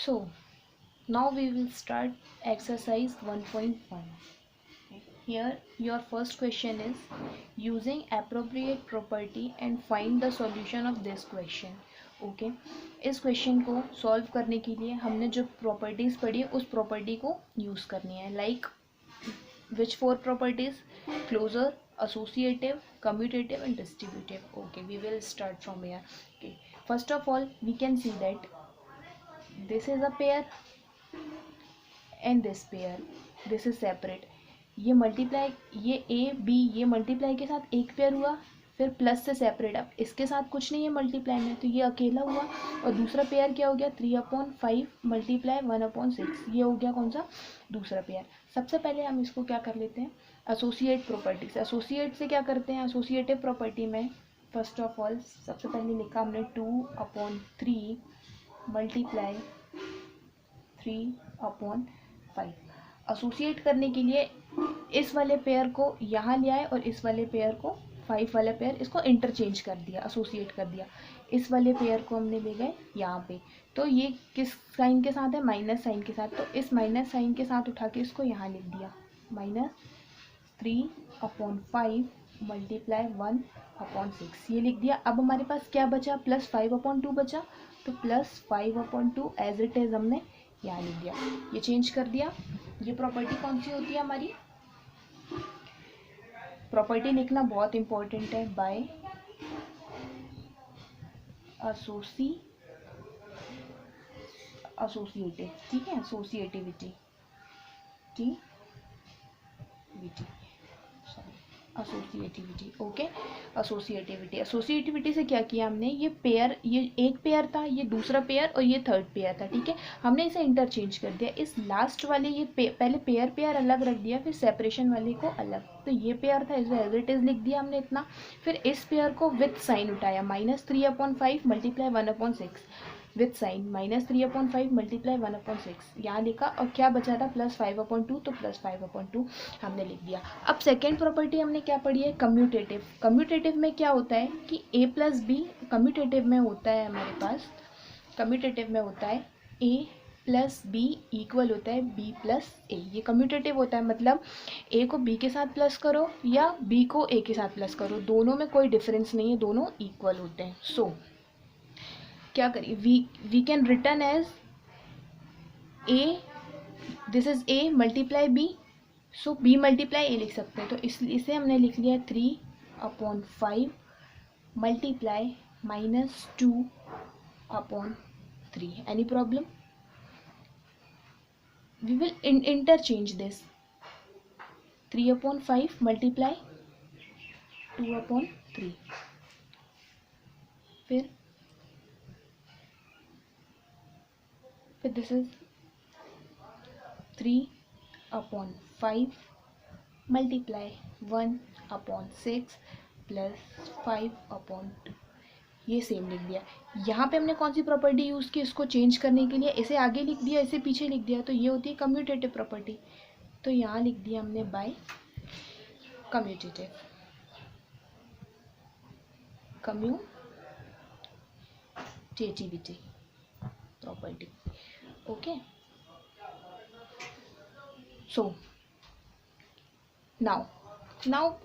So now we will start exercise 1.1. Here your first question is using appropriate property and find the solution of this question. Okay इस question को solve करने के लिए हमने जो properties पढ़ी उस प्रॉपर्टी को यूज़ करनी है. Like which 4 properties? Closure, associative, commutative and distributive. Okay, we will start from here. Okay, first of all we can see that this is a pair and this pair, this is separate. ये multiply, ये A B ये multiply के साथ एक pair हुआ, फिर plus से separate. अब इसके साथ कुछ नहीं है मल्टीप्लाई में, तो ये अकेला हुआ. और दूसरा पेयर क्या हो गया? 3/5 मल्टीप्लाई 1/6. ये हो गया कौन सा? दूसरा पेयर. सबसे पहले हम इसको क्या कर लेते हैं? एसोसिएट प्रॉपर्टी से. एसोसिएट से क्या करते हैं? एसोसिएटिव प्रॉपर्टी में फर्स्ट ऑफ ऑल सबसे पहले लिखा हमने 2/3 मल्टीप्लाई 3/5. एसोसिएट करने के लिए इस वाले पेयर को यहाँ ले आए और इस वाले पेयर को 5 वाला पेयर इसको इंटरचेंज कर दिया, एसोसिएट कर दिया. इस वाले पेयर को हमने ले गए यहाँ पे. तो ये किस साइन के साथ है? माइनस साइन के साथ. तो इस माइनस साइन के साथ उठा के इसको यहाँ लिख दिया. -3/5 मल्टीप्लाई 1/6 ये लिख दिया. अब हमारे पास क्या बचा? +5/2 बचा. तो +5/2 एज इट इज़ हमने यहाँ लिख दिया. ये चेंज कर दिया. ये प्रॉपर्टी कौन सी होती है हमारी? प्रॉपर्टी लिखना बहुत इंपॉर्टेंट है. By associative. ठीक है, एसोसिएटिविटी एसोसिएटिविटी. ओके, एसोसिएटिविटी से क्या किया हमने? ये पेयर, ये एक पेयर था, ये दूसरा पेयर और ये थर्ड पेयर था. ठीक है, हमने इसे इंटरचेंज कर दिया. इस लास्ट वाले ये पहले पेयर अलग रख दिया, फिर सेपरेशन वाले को अलग. तो ये पेयर था, इसे एज इट इज लिख दिया हमने इतना. फिर इस पेयर को विथ साइन उठाया. -3/5 मल्टीप्लाई 1/6 विथ साइन. -3/5 मल्टीप्लाई 1/6 यहाँ लिखा. और क्या बचा था? +5/2. तो +5/2 हमने लिख दिया. अब सेकेंड प्रॉपर्टी हमने क्या पढ़ी है? कम्यूटेटिव. कम्यूटेटिव में क्या होता है कि a+b कम्यूटेटिव में होता है हमारे पास. कम्यूटेटिव में होता है a+b इक्वल होता है b+a. ये कम्यूटेटिव होता है, मतलब a को b के साथ प्लस करो या b को a के साथ प्लस करो, दोनों में कोई डिफरेंस नहीं है, दोनों इक्वल होते हैं. सो क्या करिए? We can return as a, this is a multiply b. So b multiply a लिख सकते हैं. तो इसे हमने लिख लिया 3/5 multiply -2/3. Any problem? We will interchange this. 3/5 multiply 2/3. फिर दिस इज 3/5 मल्टीप्लाई 1/6 प्लस 5/2. ये सेम लिख दिया. यहाँ पे हमने कौन सी प्रॉपर्टी यूज़ की इसको चेंज करने के लिए? इसे आगे लिख दिया, इसे पीछे लिख दिया. तो ये होती है कम्यूटेटिव प्रॉपर्टी. तो यहाँ लिख दिया हमने by commutativity property. Okay, so now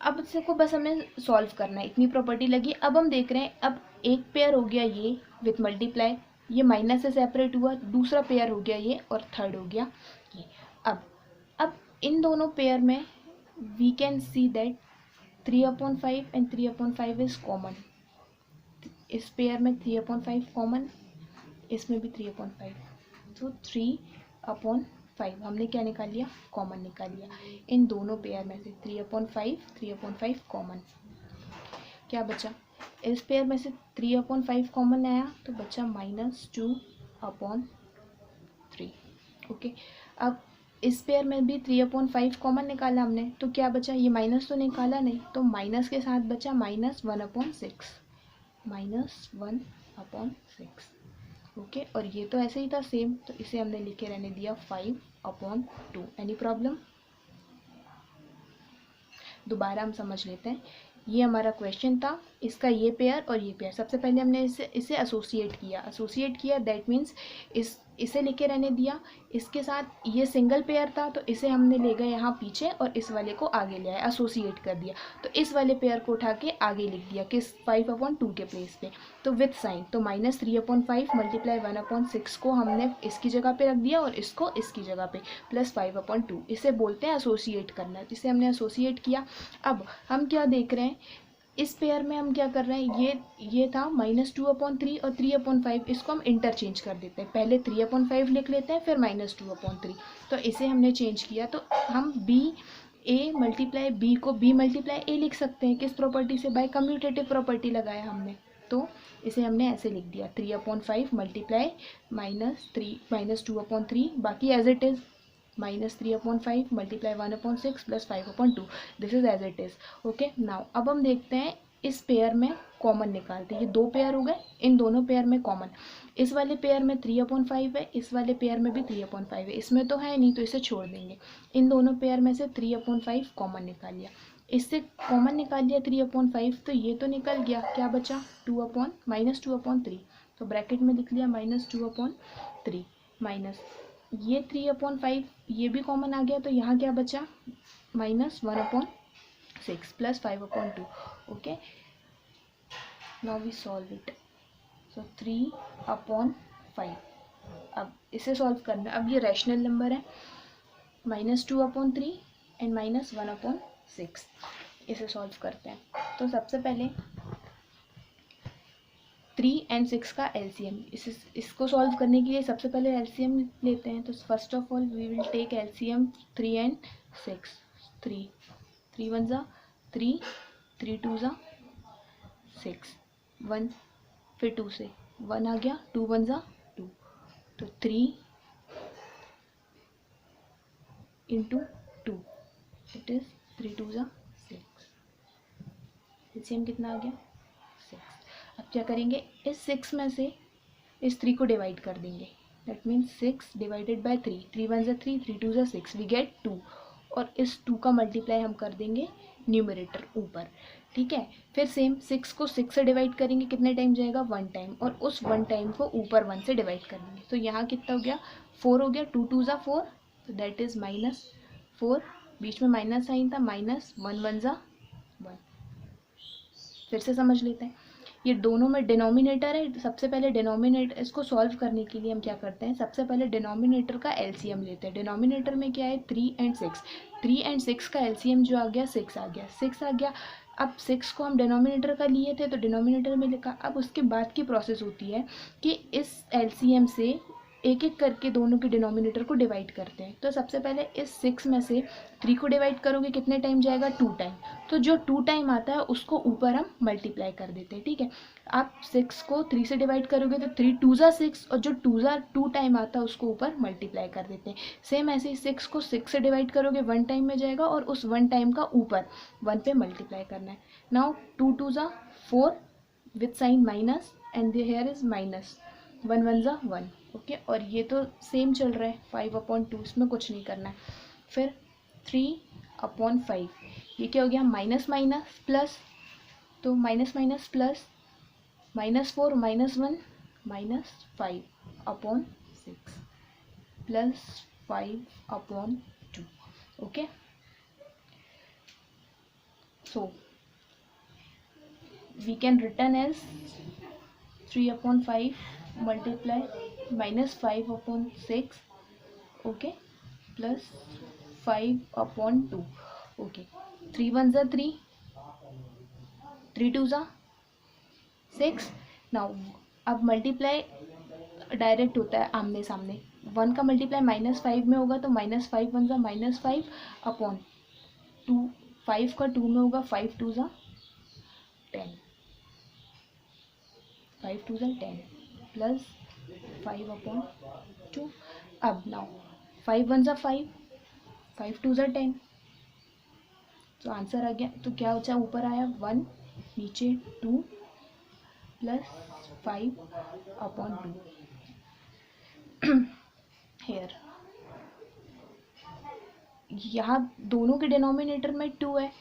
अब इसको बस हमें सॉल्व करना है. इतनी प्रॉपर्टी लगी. अब हम देख रहे हैं, अब एक पेयर हो गया ये विथ मल्टीप्लाई, ये माइनस से सेपरेट हुआ. दूसरा पेयर हो गया ये, और थर्ड हो गया ये. अब इन दोनों पेयर में we can see that 3/5 and 3/5 is common. इस पेयर में 3/5 कॉमन, इसमें भी 3/5. तो 3/5 हमने क्या निकाल लिया? कॉमन निकाल लिया. इन दोनों पेयर में से 3/5 कॉमन. क्या बचा? इस पेयर में से 3/5 कॉमन आया, तो बचा -2/3. ओके, अब इस पेयर में भी 3/5 कॉमन निकाला हमने, तो क्या बचा? ये माइनस तो निकाला नहीं, तो माइनस के साथ बचा -1/6. ओके, और ये तो ऐसे ही था सेम, तो इसे हमने लिखे रहने दिया 5/2. Any problem? दोबारा हम समझ लेते हैं. ये हमारा क्वेश्चन था इसका ये पेयर और ये पेयर। सबसे पहले हमने इसे एसोसिएट किया दैट मीन्स इसे लेके रहने दिया, इसके साथ ये सिंगल पेयर था तो इसे हमने ले गए यहाँ पीछे और इस वाले को आगे ले आए, एसोसिएट कर दिया। तो इस वाले पेयर को उठा के आगे लिख दिया किस 5/2 के प्लेस पे, तो विथ साइन। तो -3/5 मल्टीप्लाई 1/6 को हमने इसकी जगह पे रख दिया और इसको इसकी जगह पे, प्लस 5/2। इसे बोलते हैं एसोसिएट करना, जिसे हमने एसोसिएट किया। अब हम क्या देख रहे हैं, इस पेयर में हम क्या कर रहे हैं, ये था -2/3 और 3/5, इसको हम इंटरचेंज कर देते हैं। पहले 3/5 लिख लेते हैं, फिर -2/3। तो इसे हमने चेंज किया, तो हम ए मल्टीप्लाई बी को b मल्टीप्लाई ए लिख सकते हैं। किस प्रॉपर्टी से, बाय कम्यूटेटिव प्रॉपर्टी लगाया हमने। तो इसे हमने ऐसे लिख दिया 3/5 मल्टीप्लाई -2/3, बाकी as it is -3/5 multiply 1/6 plus 5/2, this is as it is. Okay, now अब हम देखते हैं इस पेयर में कॉमन निकालते हैं। ये दो पेयर हो गए, इन दोनों पेयर में कॉमन, इस वाले पेयर में 3/5 है, इस वाले पेयर में भी 3/5 है, इसमें तो है नहीं तो इसे छोड़ देंगे। इन दोनों पेयर में से 3/5 कॉमन निकाल लिया, इससे कॉमन निकाल लिया 3/5, तो ये तो निकल गया, क्या बचा -2/3। तो ब्रैकेट में लिख लिया -2/3 माइनस ये 3/5, ये भी कॉमन आ गया, तो यहाँ क्या बचा -1/6 plus 5/2। Okay, now we solve it. So 3/5, अब इसे सॉल्व करना। अब ये रैशनल नंबर है, -2/3 एंड -1/6। इसे सॉल्व करते हैं। तो सबसे पहले 3 and 6 का एलसीएम, इसको सॉल्व करने के लिए सबसे पहले एलसीएम लेते हैं। तो first of all we will take LCM 3 and 6। 3 1 ज़ा 3, 3 2 ज़ा 6, 1 फिर 2 से 1 आ गया, 2 1 ज़ा 2, तो 3 इंटू 2 इट इज़ 3 2 ज़ा 6। एलसीएम कितना आ गया 6। अब क्या करेंगे, इस 6 में से इस 3 को डिवाइड कर देंगे, दैट मीन्स 6 डिवाइडेड बाय 3, 3 1 ज़ा 3, 3 2 ज़ा 6, वी गेट 2। और इस 2 का मल्टीप्लाई हम कर देंगे न्यूमरेटर ऊपर, ठीक है। फिर सेम 6 को 6 से डिवाइड करेंगे, कितने टाइम जाएगा 1 टाइम, और उस 1 टाइम को ऊपर 1 से डिवाइड कर देंगे। तो यहाँ कितना हो गया 4 हो गया, 2 2 ज़ा 4, तो दैट इज़ -4, बीच में माइनस साइन था, -1 1 ज़ा 1। फिर से समझ लेते हैं, ये दोनों में डिनोमिनेटर है। सबसे पहले डिनोमिनेटर, इसको सॉल्व करने के लिए हम क्या करते हैं, सबसे पहले डिनोमिनेटर का एलसीएम लेते हैं। डिनोमिनेटर में क्या है 3 and 6, 3 and 6 का एलसीएम जो आ गया 6 आ गया, 6 आ गया। अब 6 को हम डिनोमिनेटर का लिए थे तो डिनोमिनेटर में लिखा। अब उसके बाद की प्रोसेस होती है कि इस एलसीएम से एक एक करके दोनों के डिनोमिनेटर को डिवाइड करते हैं। तो सबसे पहले इस 6 में से 3 को डिवाइड करोगे, कितने टाइम जाएगा 2 टाइम, तो जो 2 टाइम आता है उसको ऊपर हम मल्टीप्लाई कर देते हैं, ठीक है। आप 6 को 3 से डिवाइड करोगे तो 3 2 ज़ा 6, और जो 2 टाइम आता है उसको ऊपर मल्टीप्लाई कर देते हैं। सेम ऐसे ही 6 को 6 से डिवाइड करोगे 1 टाइम में जाएगा, और उस 1 टाइम का ऊपर 1 पे मल्टीप्लाई करना है। नाउ 2 2 ज़ा 4 with sign minus, and here is minus, 1 1 ज़ा 1। ओके, और ये तो सेम चल रहा है 5/2, इसमें कुछ नहीं करना है। फिर 3/5, ये क्या हो गया माइनस माइनस प्लस, तो minus minus plus, -4 -1 -5/6 plus 5/2। Okay, so we can return as 3/5 multiply -5/6, okay, plus 5/2। Okay, 3 1 ज़ा 3, 3 2 ज़ा 6। नाउ अब मल्टीप्लाई डायरेक्ट होता है आमने सामने, 1 का मल्टीप्लाई -5 में होगा तो -5 1 ज़ा -5/2, 5 का 2 में होगा 5 2 ज़ा 10, 5 2 ज़ा 10 प्लस 5/2। अब नाउ 5 1 ज़ा 5, 5 2 ज़ा 10, तो आंसर आ गया। तो क्या बचा, ऊपर आया 1, नीचे 2 प्लस 5/2। हेयर यहाँ दोनों के डिनोमिनेटर में 2 है,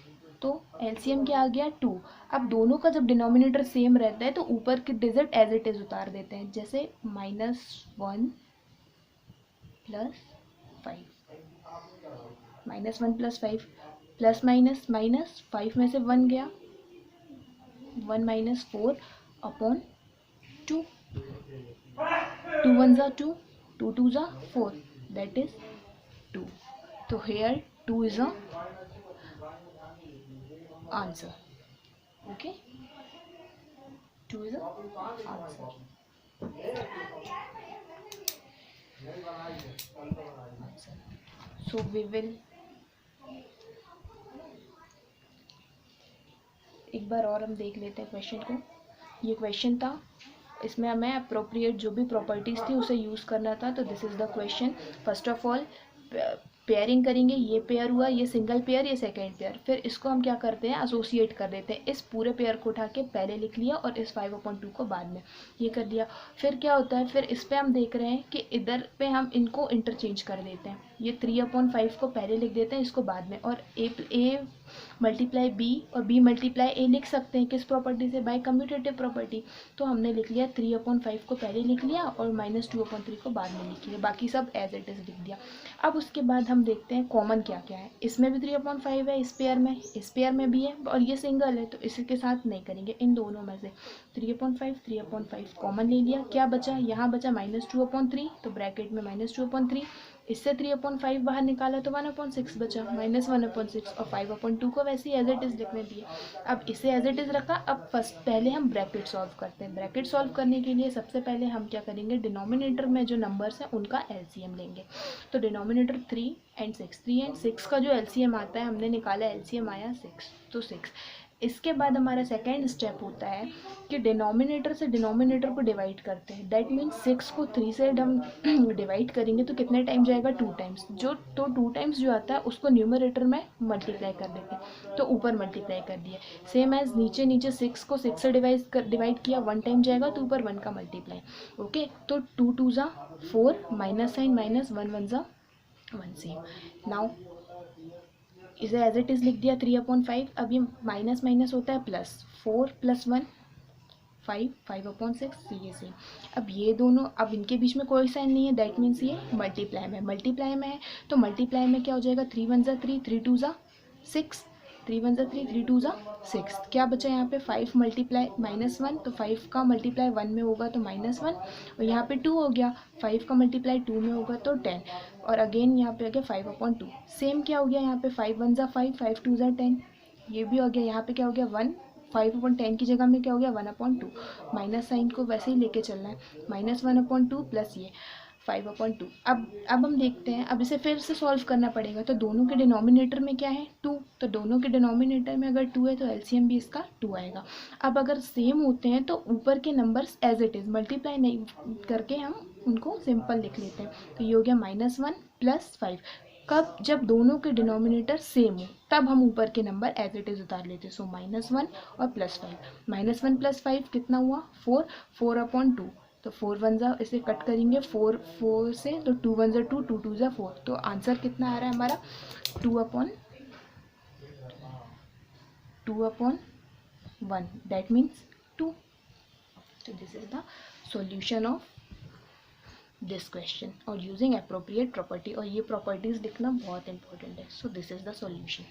तो एलसीएम क्या आ गया 2। अब दोनों का जब डिनोमिनेटर सेम रहता है तो ऊपर के डिजिट एज इट इज़ उतार देते हैं, जैसे -1 + 5, -1 + 5, प्लस माइनस माइनस 5 में से 1 गया, 1 - 4/2, 2 1 ज़ा 2, 2 2 ज़ा 4, that is 2. So here 2 is a answer. Okay, 2 is a answer. So we will एक बार और हम देख लेते हैं क्वेश्चन को। ये क्वेश्चन था, इसमें हमें अप्रोप्रिएट जो भी प्रॉपर्टीज़ थी उसे यूज़ करना था। तो this is the question. First of all pairing करेंगे, ये पेयर हुआ, ये सिंगल पेयर, ये सेकेंड पेयर, फिर इसको हम क्या करते हैं एसोसिएट कर देते हैं। इस पूरे पेयर को उठा के पहले लिख लिया और इस 5/2 को बाद में, ये कर दिया। फिर क्या होता है, फिर इस पर हम देख रहे हैं कि इधर पे हम इनको इंटरचेंज कर देते हैं। ये 3/5 को पहले लिख देते हैं, इसको बाद में, और ए मल्टीप्लाई बी और बी मल्टीप्लाई ए लिख सकते हैं किस प्रॉपर्टी से, बाय कम्यूटेटिव प्रॉपर्टी। तो हमने लिख लिया 3/5 को पहले लिख लिया और -2/3 को बाद में लिख लिया, बाकी सब एज इट इज़ लिख दिया। अब उसके बाद हम देखते हैं कॉमन क्या क्या है। इसमें भी 3/5 है, इस पेयर में भी है, और ये सिंगल है तो इसके साथ नहीं करेंगे, इन दोनों में से 3/5 कॉमन ले लिया। क्या बचा, यहाँ बचा -2/3, तो ब्रैकेट में -2/3, इससे 3/5 बाहर निकाला तो 1/6 बचा, -1/6, और 5/2 को वैसे ही एज इट इज़ लिखने दिए। अब इसे एज इट इज़ रखा। अब फर्स्ट पहले हम ब्रैकेट सॉल्व करते हैं। ब्रैकेट सॉल्व करने के लिए सबसे पहले हम क्या करेंगे, डिनोमिनेटर में जो नंबर्स हैं उनका एलसीएम लेंगे। तो डिनोमिनेटर 3 और 6, 3 और 6 का जो एलसीएम आता है, हमने निकाला, एलसीएम आया 6, तो 6। इसके बाद हमारा सेकेंड स्टेप होता है कि डिनोमिनेटर से डिनोमिनेटर को डिवाइड करते हैं। दैट मीन्स 6 को 3 से हम डिवाइड करेंगे तो कितने टाइम जाएगा, 2 टाइम्स। जो तो 2 टाइम्स जो आता है उसको न्यूमरेटर में मल्टीप्लाई कर देते हैं, तो ऊपर मल्टीप्लाई कर दिया। सेम एज नीचे 6 को 6 से डिवाइड किया, 1 टाइम जाएगा तो ऊपर 1 का मल्टीप्लाई। ओके, तो 2 2 ज़ा 4, माइनस साइन माइनस, 1 1 ज़ा 1, सेम। नाउ इसे एज इट इज़ लिख दिया 3/5। अब ये माइनस माइनस होता है प्लस, 4 + 1 5, 5/6, ये सेम। अब ये दोनों, अब इनके बीच में कोई साइन नहीं है, दैट मीन्स ये मल्टीप्लाई में है। तो मल्टीप्लाई में क्या हो जाएगा, 3 1 ज़ा 3, 3 2 ज़ा 6, 3 1 ज़ा 3, 3 2 ज़ा 6। क्या बचा यहाँ पे, 5 मल्टीप्लाई -1, तो 5 का मल्टीप्लाई 1 में होगा तो -1, और यहाँ पे 2 हो गया, 5 का मल्टीप्लाई 2 में होगा तो 10, और अगेन यहाँ पे आ गया 5/2। सेम क्या हो गया यहाँ पे, 5 1 ज़ा 5, 5 2 ज़ा 10, ये भी हो गया। यहाँ पे क्या हो गया, 1, 5/10 की जगह में क्या हो गया, 1/2। माइनस साइन को वैसे ही लेके चलना है, -1/2 प्लस ये 5/2। अब हम देखते हैं, अब इसे फिर से सॉल्व करना पड़ेगा। तो दोनों के डिनोमिनेटर में क्या है, 2, तो दोनों के डिनोमिनेटर में अगर 2 है तो एलसीएम भी इसका 2 आएगा। अब अगर सेम होते हैं तो ऊपर के numbers as it is, multiply नहीं करके हम उनको सिंपल लिख लेते हैं। तो ये हो गया -1 + 5। कब, जब दोनों के डिनोमिनेटर सेम हो तब हम ऊपर के नंबर एज इट इज़ उतार लेते हैं। सो -1 और +5, -1 + 5 कितना हुआ, 4, 4/2, तो 4 1 ज़ा, इसे कट करेंगे 4 से, तो 2 1 ज़ा 2, 2 2 ज़ा 4, तो आंसर कितना आ रहा है हमारा, 2/1, दैट मीन्स 2। तो this is the solution of this question, और यूजिंग अप्रोप्रिएट प्रॉपर्टी, और ये प्रॉपर्टीज लिखना बहुत इंपॉर्टेंट है। So this is the solution.